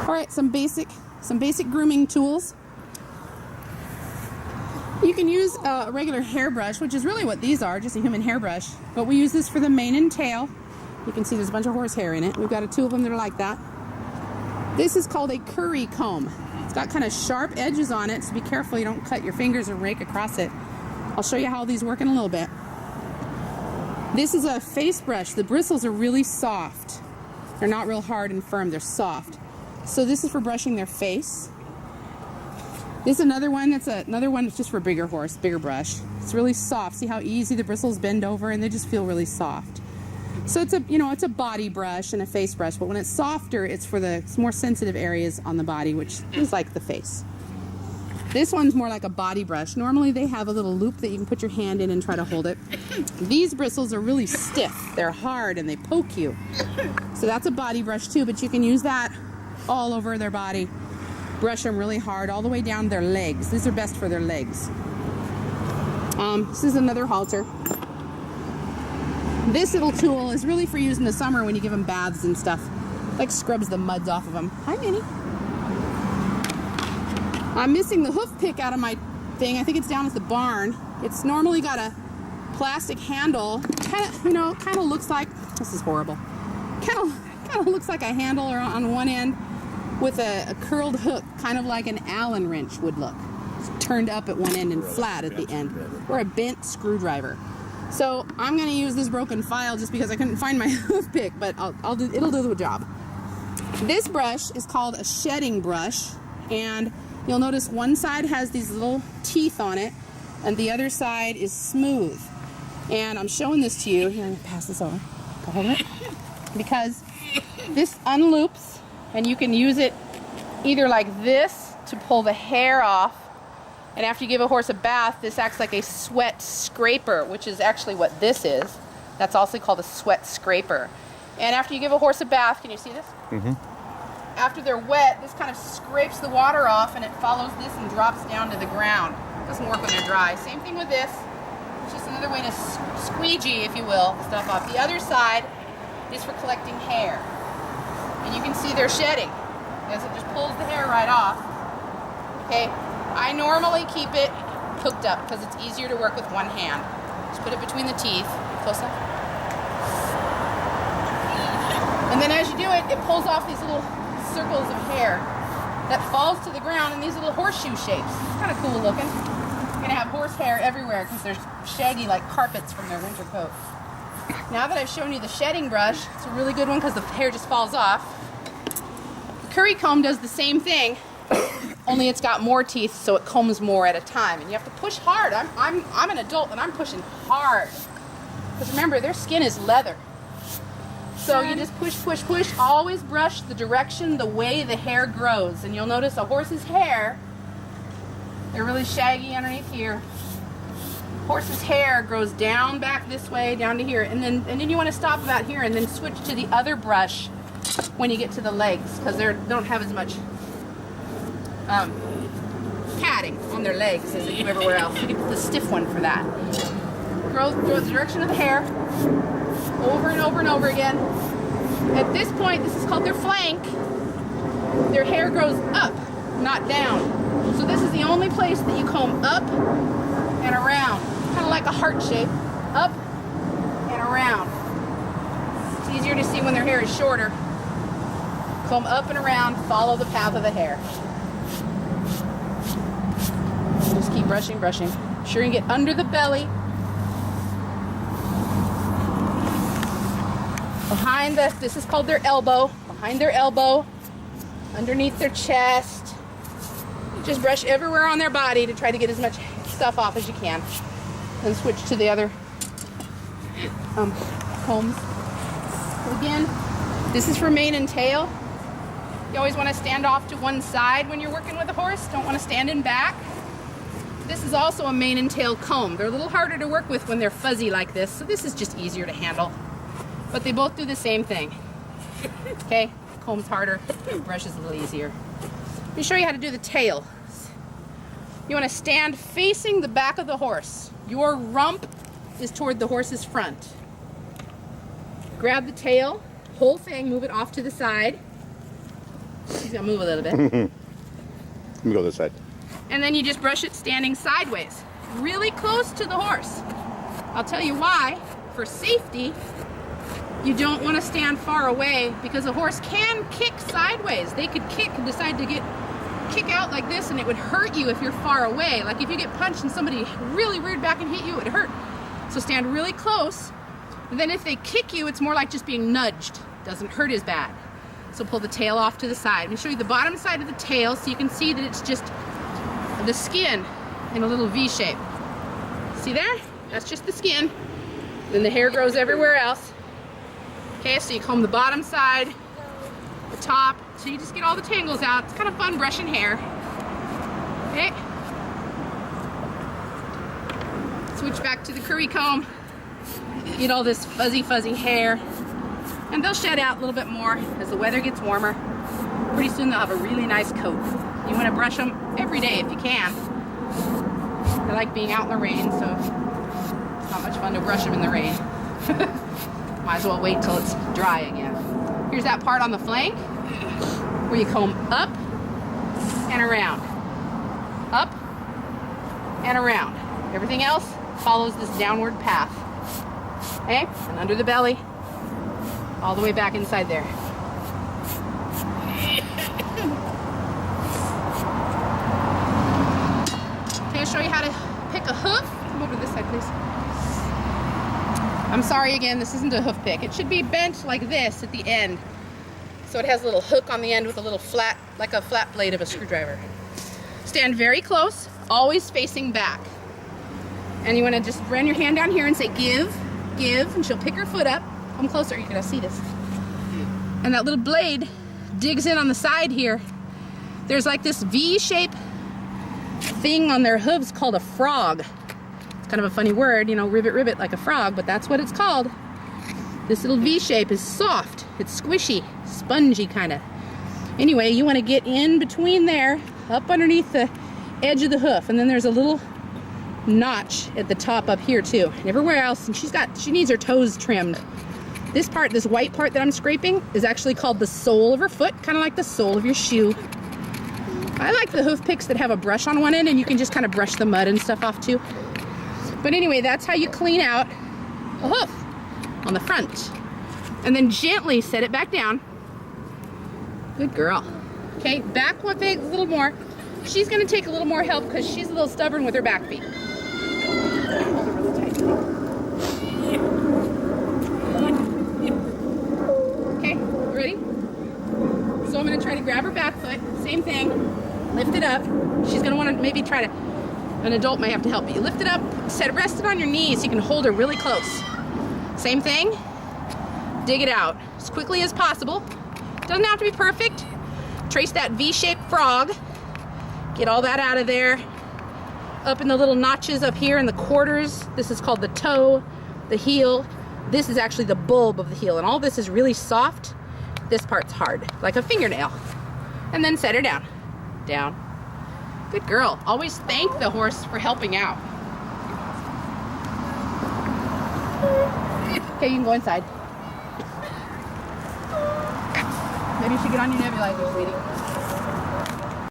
All right, some basic grooming tools. You can use a regular hairbrush, which is really what these are, just a human hairbrush. But we use this for the mane and tail. You can see there's a bunch of horsehair in it. We've got two of them that are like that. This is called a curry comb. It's got kind of sharp edges on it, so be careful you don't cut your fingers or rake across it. I'll show you how these work in a little bit. This is a face brush. The bristles are really soft. They're not real hard and firm, they're soft. So this is for brushing their face. This is another one that's just for bigger brush. It's really soft. See how easy the bristles bend over, and they just feel really soft. So it's a body brush and a face brush, but when it's softer, it's for the more sensitive areas on the body, which is like the face. This one's more like a body brush. Normally they have a little loop that you can put your hand in and try to hold it. These bristles are really stiff. They're hard and they poke you. So that's a body brush too, but you can use that all over their body. Brush them really hard all the way down their legs. These are best for their legs. This is another halter. This little tool is really for use in the summer when you give them baths and stuff. Like scrubs the muds off of them. Hi, Minnie. I'm missing the hoof pick out of my thing. I think it's down at the barn. It's normally got a plastic handle. Kind of looks like, this is horrible. Kind of looks like a handle or on one end with a curled hook, kind of like an Allen wrench would look. It's turned up at one end and flat at the end. Or a bent screwdriver. So I'm going to use this broken file just because I couldn't find my hoof pick, but it'll do the job. This brush is called a shedding brush, and you'll notice one side has these little teeth on it, and the other side is smooth. And I'm showing this to you. Here, I'm going to pass this over. Go hold it. Because this unloops, and you can use it either like this to pull the hair off. And after you give a horse a bath, this acts like a sweat scraper, which is actually what this is. That's also called a sweat scraper. And after you give a horse a bath, can you see this? Mm-hmm. After they're wet, this kind of scrapes the water off, and it follows this and drops down to the ground. It doesn't work when they're dry. Same thing with this. It's just another way to squeegee, if you will, the stuff off. The other side is for collecting hair. And you can see they're shedding, as it just pulls the hair right off. Okay. I normally keep it hooked up because it's easier to work with one hand. Just put it between the teeth. Close up. And then as you do it, it pulls off these little circles of hair that falls to the ground in these little horseshoe shapes. It's kind of cool looking. You're going to have horse hair everywhere because they're shaggy like carpets from their winter coat. Now that I've shown you the shedding brush, it's a really good one because the hair just falls off. The curry comb does the same thing. Only it's got more teeth, so it combs more at a time, and you have to push hard. I'm an adult, and I'm pushing hard. Because remember, their skin is leather. So you just push, push, push. Always brush the direction, the way the hair grows, and you'll notice a horse's hair. They're really shaggy underneath here. Horse's hair grows down back this way, down to here, and then you want to stop about here, and then switch to the other brush when you get to the legs, because they don't have as much padding on their legs as they do everywhere else. You get the stiff one for that. Grow the direction of the hair over and over and over again. At this point, this is called their flank. Their hair grows up, not down. So this is the only place that you comb up and around. Kind of like a heart shape. Up and around. It's easier to see when their hair is shorter. Comb up and around, follow the path of the hair. Just keep brushing, brushing. Be sure you get under the belly. Behind this is called their elbow. Behind their elbow. Underneath their chest. Just brush everywhere on their body to try to get as much stuff off as you can. Then switch to the other combs. So again, this is for mane and tail. You always want to stand off to one side when you're working with a horse. Don't want to stand in back. This is also a mane and tail comb. They're a little harder to work with when they're fuzzy like this, so this is just easier to handle. But they both do the same thing. Okay, comb's harder, brush is a little easier. Let me show you how to do the tail. You want to stand facing the back of the horse. Your rump is toward the horse's front. Grab the tail, whole thing, move it off to the side. He's gonna move a little bit. Let me go this side. And then you just brush it standing sideways, really close to the horse. I'll tell you why. For safety, you don't want to stand far away because a horse can kick sideways. They could kick and decide to kick out like this, and it would hurt you if you're far away. Like if you get punched and somebody really reared back and hit you, it would hurt. So stand really close. And then if they kick you, it's more like just being nudged. Doesn't hurt as bad. So pull the tail off to the side. Let me show you the bottom side of the tail so you can see that it's just the skin in a little V shape. See there? That's just the skin. Then the hair grows everywhere else. Okay, so you comb the bottom side, the top, so you just get all the tangles out. It's kind of fun brushing hair. Okay. Switch back to the curry comb. Get all this fuzzy hair. And they'll shed out a little bit more as the weather gets warmer. Pretty soon they'll have a really nice coat. You want to brush them every day if you can. I like being out in the rain, so it's not much fun to brush them in the rain. Might as well wait till it's dry again. Here's that part on the flank where you comb up and around. Up and around. Everything else follows this downward path. Okay? And under the belly, all the way back inside there. Okay, I'll show you how to pick a hoof. Come over to this side, please. I'm sorry again, this isn't a hoof pick. It should be bent like this at the end. So it has a little hook on the end with a little flat, like a flat blade of a screwdriver. Stand very close, always facing back. And you want to just run your hand down here and say, give, and she'll pick her foot up. Come closer, you're gonna see this. And that little blade digs in on the side here. There's like this V-shape thing on their hooves called a frog. It's kind of a funny word, you know, ribbit like a frog, but that's what it's called. This little V shape is soft, it's squishy, spongy kind of. Anyway, you want to get in between there, up underneath the edge of the hoof, and then there's a little notch at the top up here too, and everywhere else. And she needs her toes trimmed. This part, this white part that I'm scraping, is actually called the sole of her foot, kind of like the sole of your shoe. I like the hoof picks that have a brush on one end, and you can just kind of brush the mud and stuff off too. But anyway, that's how you clean out a hoof on the front. And then gently set it back down. Good girl. Okay, back one thing, a little more. She's gonna take a little more help because she's a little stubborn with her back feet. Hold her really tight. Okay, ready? So I'm gonna try to grab her back foot. Same thing, lift it up. She's gonna wanna maybe try to, an adult may have to help you. Lift it up, rest it on your knees so you can hold her really close. Same thing, dig it out as quickly as possible. Doesn't have to be perfect. Trace that V-shaped frog. Get all that out of there. Up in the little notches up here in the quarters. This is called the toe, the heel. This is actually the bulb of the heel. And all this is really soft. This part's hard, like a fingernail. And then set her down. Down. Good girl. Always thank the horse for helping out. Okay, you can go inside. Maybe you should get on your nebulizer, sweetie.